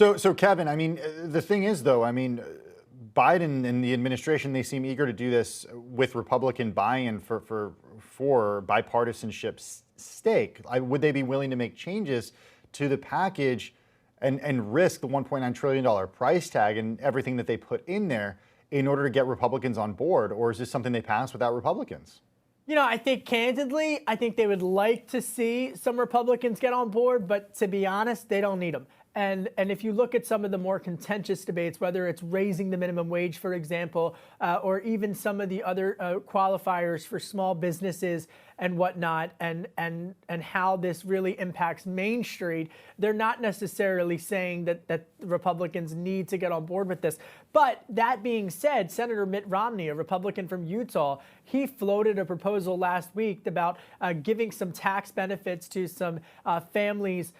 So Kevin, I mean, the thing is, though, I mean, Biden and the administration, they seem eager to do this with Republican buy-in for bipartisanship's stake. Would they be willing to make changes to the package and risk the $1.9 trillion price tag and everything that they put in there in order to get Republicans on board? Or is this something they pass without Republicans? You know, I think candidly, I think they would like to see some Republicans get on board, but to be honest, they don't need them. And if you look at some of the more contentious debates, whether it's raising the minimum wage, for example, or even some of the other qualifiers for small businesses and whatnot, and how this really impacts Main Street, they're not necessarily saying that Republicans need to get on board with this. But that being said, Senator Mitt Romney, a Republican from Utah, he floated a proposal last week about giving some tax benefits to some families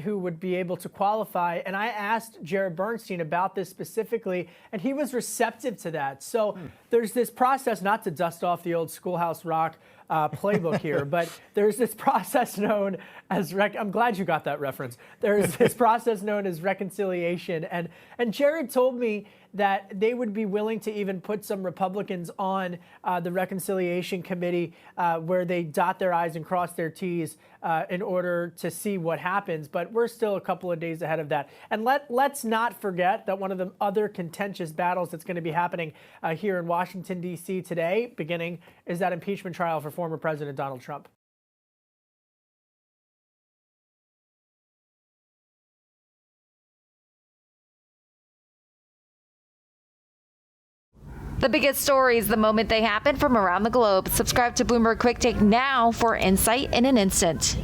who would be able to qualify. And I asked Jared Bernstein about this specifically, and he was receptive to that. So there's this process, not to dust off the old Schoolhouse Rock playbook here, but there's this process known as I'm glad you got that reference. There's this process known as reconciliation, and Jared told me that they would be willing to even put some Republicans on the reconciliation committee where they dot their I's and cross their T's in order to see what happens. But we're still a couple of days ahead of that. And let's not forget that one of the other contentious battles that's going to be happening here in Washington, D.C. today, beginning, is that impeachment trial for former President Donald Trump. The biggest stories the moment they happen from around the globe. Subscribe to Bloomberg Quick Take now for insight in an instant.